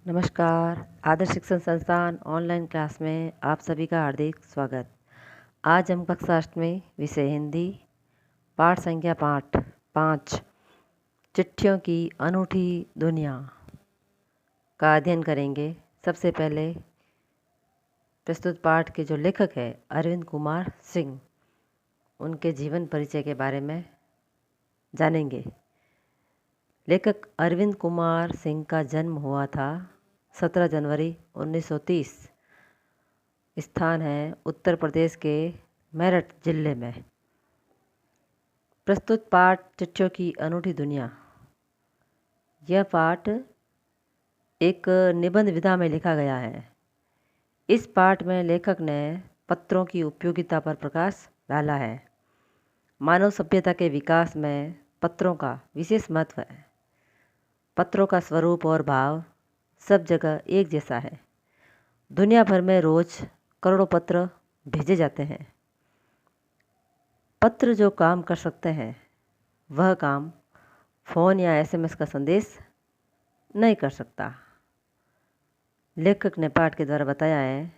नमस्कार। आदर्श शिक्षण संस्थान ऑनलाइन क्लास में आप सभी का हार्दिक स्वागत। आज हम कक्षा 8 में विषय हिंदी पाठ संख्या पाठ 5 चिट्ठियों की अनूठी दुनिया का अध्ययन करेंगे। सबसे पहले प्रस्तुत पाठ के जो लेखक हैं अरविंद कुमार सिंह, उनके जीवन परिचय के बारे में जानेंगे। लेखक अरविंद कुमार सिंह का जन्म हुआ था 17 जनवरी 1930। स्थान है उत्तर प्रदेश के मेरठ जिले में। प्रस्तुत पाठ चिट्ठियों की अनूठी दुनिया। यह पाठ एक निबंध विधा में लिखा गया है। इस पाठ में लेखक ने पत्रों की उपयोगिता पर प्रकाश डाला है। मानव सभ्यता के विकास में पत्रों का विशेष महत्व है। पत्रों का स्वरूप और भाव सब जगह एक जैसा है। दुनिया भर में रोज करोड़ों पत्र भेजे जाते हैं। पत्र जो काम कर सकते हैं वह काम फ़ोन या एसएमएस का संदेश नहीं कर सकता। लेखक ने पाठ के द्वारा बताया है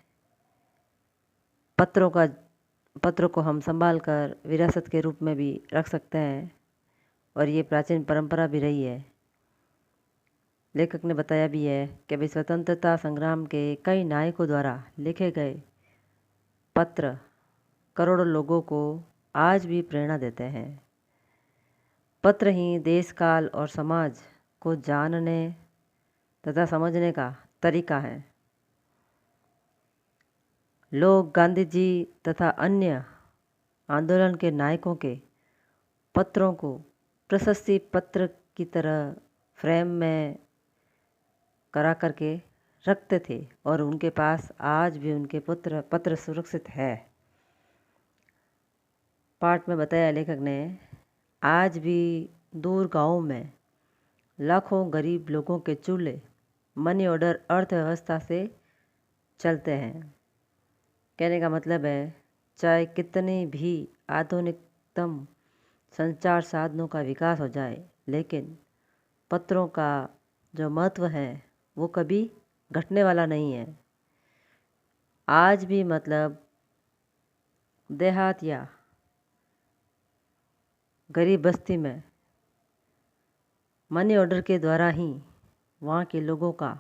पत्रों को हम संभाल कर विरासत के रूप में भी रख सकते हैं और ये प्राचीन परंपरा भी रही है। लेखक ने बताया भी है कि भी स्वतंत्रता संग्राम के कई नायकों द्वारा लिखे गए पत्र करोड़ों लोगों को आज भी प्रेरणा देते हैं। पत्र ही देश काल और समाज को जानने तथा समझने का तरीका है। लोग गांधी जी तथा अन्य आंदोलन के नायकों के पत्रों को प्रशस्ति पत्र की तरह फ्रेम में करा करके रखते थे और उनके पास आज भी उनके पत्र सुरक्षित है। पाठ में बताया लेखक ने आज भी दूर गांवों में लाखों गरीब लोगों के चूल्हे मनी ऑर्डर अर्थव्यवस्था से चलते हैं। कहने का मतलब है चाहे कितनी भी आधुनिकतम संचार साधनों का विकास हो जाए, लेकिन पत्रों का जो महत्व है वो कभी घटने वाला नहीं है। आज भी मतलब देहात या गरीब बस्ती में मनी ऑर्डर के द्वारा ही वहाँ के लोगों का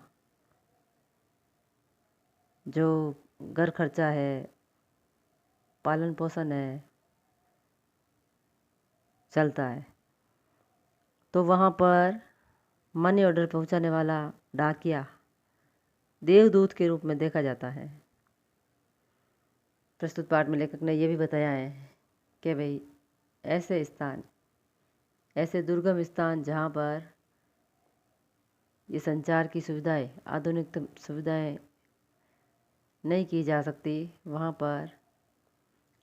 जो घर खर्चा है, पालन पोषण है, चलता है। तो वहाँ पर मनी ऑर्डर पहुँचाने वाला डाकिया देवदूत के रूप में देखा जाता है। प्रस्तुत पाठ में लेखक ने यह भी बताया है कि भाई ऐसे दुर्गम स्थान जहाँ पर ये संचार की सुविधाएं, आधुनिकतम सुविधाएं नहीं की जा सकती, वहाँ पर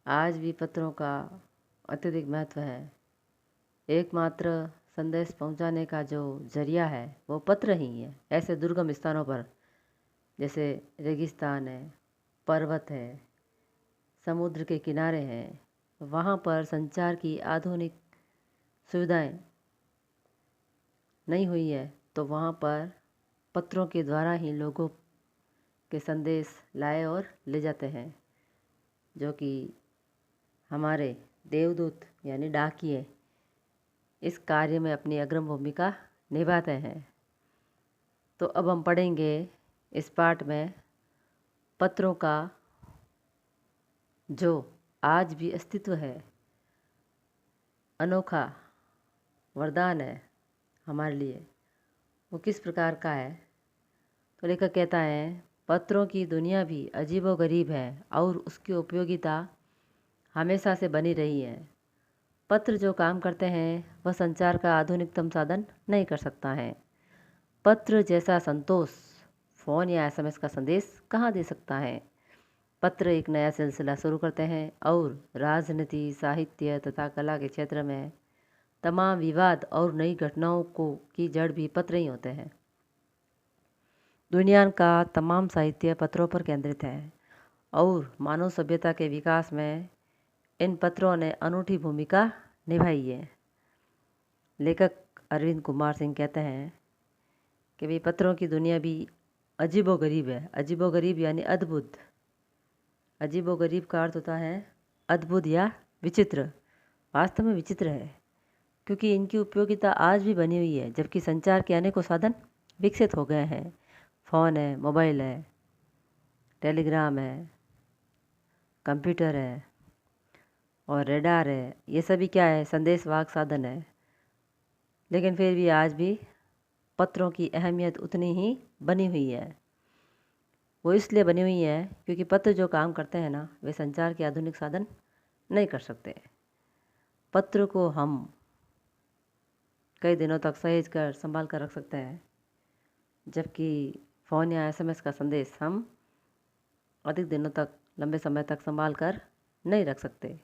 आज भी पत्रों का अत्यधिक महत्व है। एकमात्र संदेश पहुँचाने का जो जरिया है वो पत्र ही है। ऐसे दुर्गम स्थानों पर जैसे रेगिस्तान है, पर्वत है, समुद्र के किनारे हैं, वहाँ पर संचार की आधुनिक सुविधाएं नहीं हुई है, तो वहाँ पर पत्रों के द्वारा ही लोगों के संदेश लाए और ले जाते हैं, जो कि हमारे देवदूत यानी डाकिये इस कार्य में अपनी अग्रम भूमिका निभाते हैं। तो अब हम पढ़ेंगे इस पाठ में पत्रों का जो आज भी अस्तित्व है, अनोखा वरदान है हमारे लिए, वो किस प्रकार का है। तो लेखक कहता है पत्रों की दुनिया भी अजीबोगरीब है और उसकी उपयोगिता हमेशा से बनी रही है। पत्र जो काम करते हैं वह संचार का आधुनिकतम साधन नहीं कर सकता है। पत्र जैसा संतोष फ़ोन या एसएमएस का संदेश कहाँ दे सकता है। पत्र एक नया सिलसिला शुरू करते हैं और राजनीति, साहित्य तथा कला के क्षेत्र में तमाम विवाद और नई घटनाओं की जड़ भी पत्र ही होते हैं। दुनिया का तमाम साहित्य पत्रों पर केंद्रित है और मानव सभ्यता के विकास में इन पत्रों ने अनूठी भूमिका निभाई है। लेखक अरविंद कुमार सिंह कहते हैं कि भी पत्रों की दुनिया भी अजीबोगरीब है। अजीबोगरीब यानी अद्भुत। अजीबोगरीब का अर्थ होता है अद्भुत या विचित्र। वास्तव में विचित्र है, क्योंकि इनकी उपयोगिता आज भी बनी हुई है, जबकि संचार के अनेकों साधन विकसित हो गए हैं। फ़ोन है, मोबाइल है, टेलीग्राम है, कंप्यूटर है और रेडार है। ये सभी क्या है? संदेशवाहक साधन है। लेकिन फिर भी आज भी पत्रों की अहमियत उतनी ही बनी हुई है। वो इसलिए बनी हुई है क्योंकि पत्र जो काम करते हैं ना, वे संचार के आधुनिक साधन नहीं कर सकते। पत्र को हम कई दिनों तक सहेज कर संभाल कर रख सकते हैं, जबकि फ़ोन या एसएमएस का संदेश हम अधिक दिनों तक, लंबे समय तक संभाल कर नहीं रख सकते।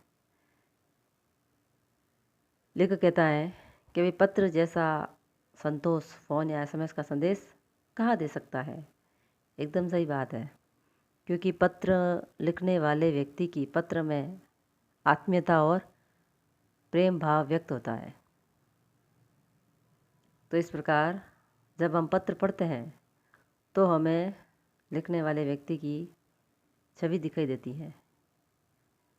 लेखक कहता है कि वे पत्र जैसा संतोष फ़ोन या एसएमएस का संदेश कहाँ दे सकता है। एकदम सही बात है, क्योंकि पत्र लिखने वाले व्यक्ति की पत्र में आत्मीयता और प्रेम भाव व्यक्त होता है। तो इस प्रकार जब हम पत्र पढ़ते हैं तो हमें लिखने वाले व्यक्ति की छवि दिखाई देती है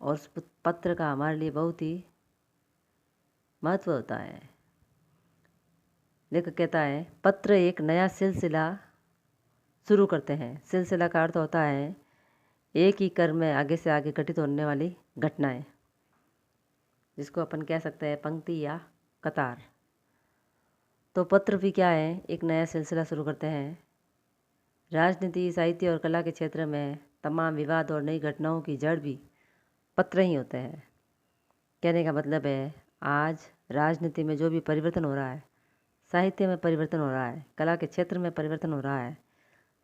और उस पत्र का हमारे लिए बहुत ही महत्व होता है। लेखक कहता है पत्र एक नया सिलसिला शुरू करते हैं। सिलसिला का अर्थ होता है एक ही क्रम में आगे से आगे घटित होने वाली घटनाएं, जिसको अपन कह सकते हैं पंक्ति या कतार। तो पत्र भी क्या है? एक नया सिलसिला शुरू करते हैं। राजनीति, साहित्य और कला के क्षेत्र में तमाम विवाद और नई घटनाओं की जड़ भी पत्र ही होते हैं। कहने का मतलब है आज राजनीति में जो भी परिवर्तन हो रहा है, साहित्य में परिवर्तन हो रहा है, कला के क्षेत्र में परिवर्तन हो रहा है,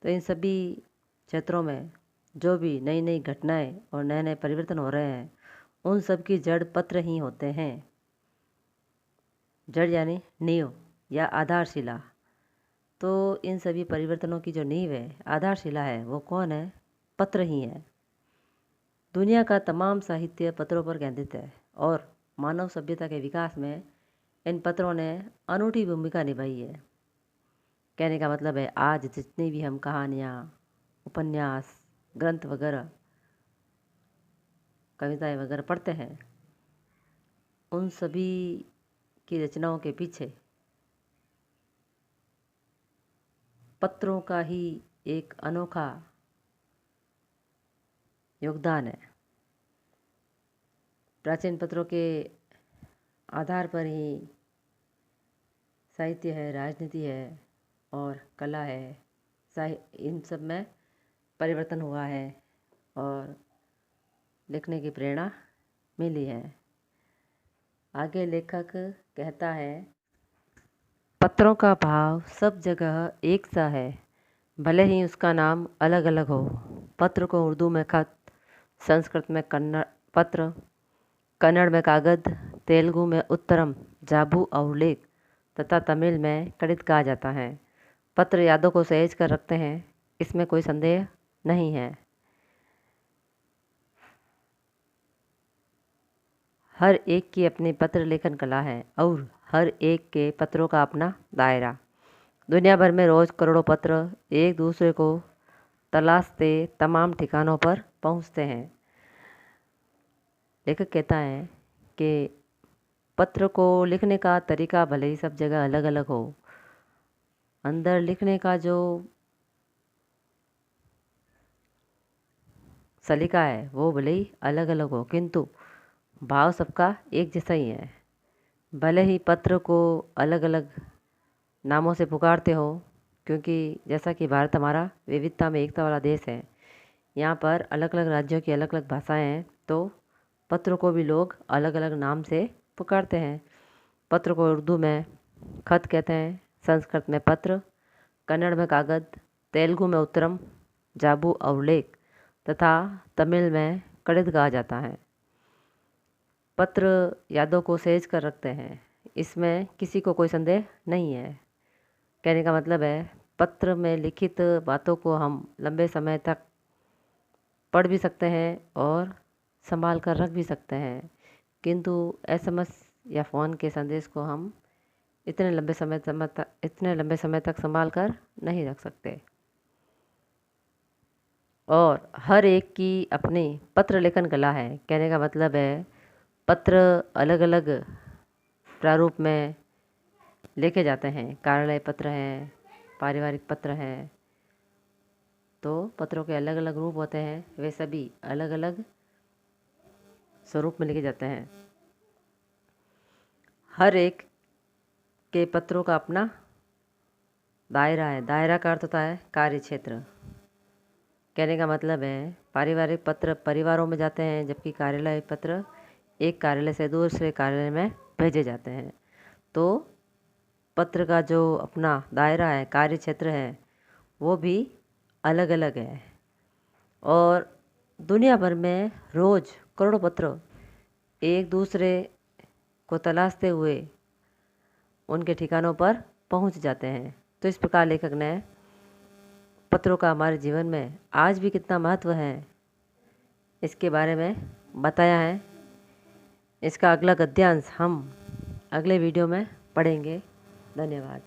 तो इन सभी क्षेत्रों में जो भी नई नई घटनाएं और नए नए परिवर्तन हो रहे हैं, उन सब की जड़ पत्र ही होते हैं। जड़ यानी नींव या आधारशिला। तो इन सभी परिवर्तनों की जो नींव है, आधारशिला है, वो कौन है? पत्र ही है। दुनिया का तमाम साहित्य पत्रों पर केंद्रित है और मानव सभ्यता के विकास में इन पत्रों ने अनूठी भूमिका निभाई है। कहने का मतलब है आज जितनी भी हम कहानियाँ, उपन्यास, ग्रंथ वगैरह, कविताएं वगैरह पढ़ते हैं, उन सभी की रचनाओं के पीछे पत्रों का ही एक अनोखा योगदान है। प्राचीन पत्रों के आधार पर ही साहित्य है, राजनीति है और कला है, इन सब में परिवर्तन हुआ है और लिखने की प्रेरणा मिली है। आगे लेखक कहता है पत्रों का भाव सब जगह एक सा है, भले ही उसका नाम अलग अलग हो। पत्र को उर्दू में खत, संस्कृत में कन्नड़ पत्र, कन्नड़ में कागद, तेलुगु में उत्तरम, जाबू और लेख तथा तमिल में कड़ित कहा जाता है। पत्र यादों को सहेज कर रखते हैं, इसमें कोई संदेह नहीं है। हर एक की अपनी पत्र लेखन कला है और हर एक के पत्रों का अपना दायरा। दुनिया भर में रोज़ करोड़ों पत्र एक दूसरे को तलाशते तमाम ठिकानों पर पहुंचते हैं। लेखक कहता है कि पत्र को लिखने का तरीका भले ही सब जगह अलग अलग हो, अंदर लिखने का जो सलीका है वो भले ही अलग अलग हो, किंतु भाव सबका एक जैसा ही है। भले ही पत्र को अलग अलग नामों से पुकारते हो, क्योंकि जैसा कि भारत हमारा विविधता में एकता वाला देश है, यहाँ पर अलग अलग राज्यों की अलग अलग भाषाएं हैं, तो पत्र को भी लोग अलग अलग नाम से पुकारते हैं। पत्र को उर्दू में खत कहते हैं, संस्कृत में पत्र, कन्नड़ में कागद, तेलुगु में उत्तरम, जाबू और लेख तथा तमिल में कड़ित कहा जाता है। पत्र यादों को सहेज कर रखते हैं, इसमें किसी को कोई संदेह नहीं है। कहने का मतलब है पत्र में लिखित बातों को हम लंबे समय तक पढ़ भी सकते हैं और संभाल कर रख भी सकते हैं, किंतु एसएमएस या फ़ोन के संदेश को हम इतने लंबे समय तक संभाल कर नहीं रख सकते। और हर एक की अपनी पत्र लेखन कला है। कहने का मतलब है पत्र अलग अलग प्रारूप में लिखे जाते हैं। कार्यालय पत्र हैं, पारिवारिक पत्र हैं, तो पत्रों के अलग अलग रूप होते हैं। वे सभी अलग अलग स्वरूप में लिखे जाते हैं। हर एक के पत्रों का अपना दायरा है। दायरा का अर्थ होता है कार्य क्षेत्र। कहने का मतलब है पारिवारिक पत्र परिवारों में जाते हैं, जबकि कार्यालय पत्र एक कार्यालय से दूसरे कार्यालय में भेजे जाते हैं। तो पत्र का जो अपना दायरा है, कार्य क्षेत्र है, वो भी अलग अलग है। और दुनिया भर में रोज़ करोड़ों पत्र एक दूसरे को तलाशते हुए उनके ठिकानों पर पहुंच जाते हैं। तो इस प्रकार लेखक ने पत्रों का हमारे जीवन में आज भी कितना महत्व है, इसके बारे में बताया है। इसका अगला गद्यांश हम अगले वीडियो में पढ़ेंगे। धन्यवाद।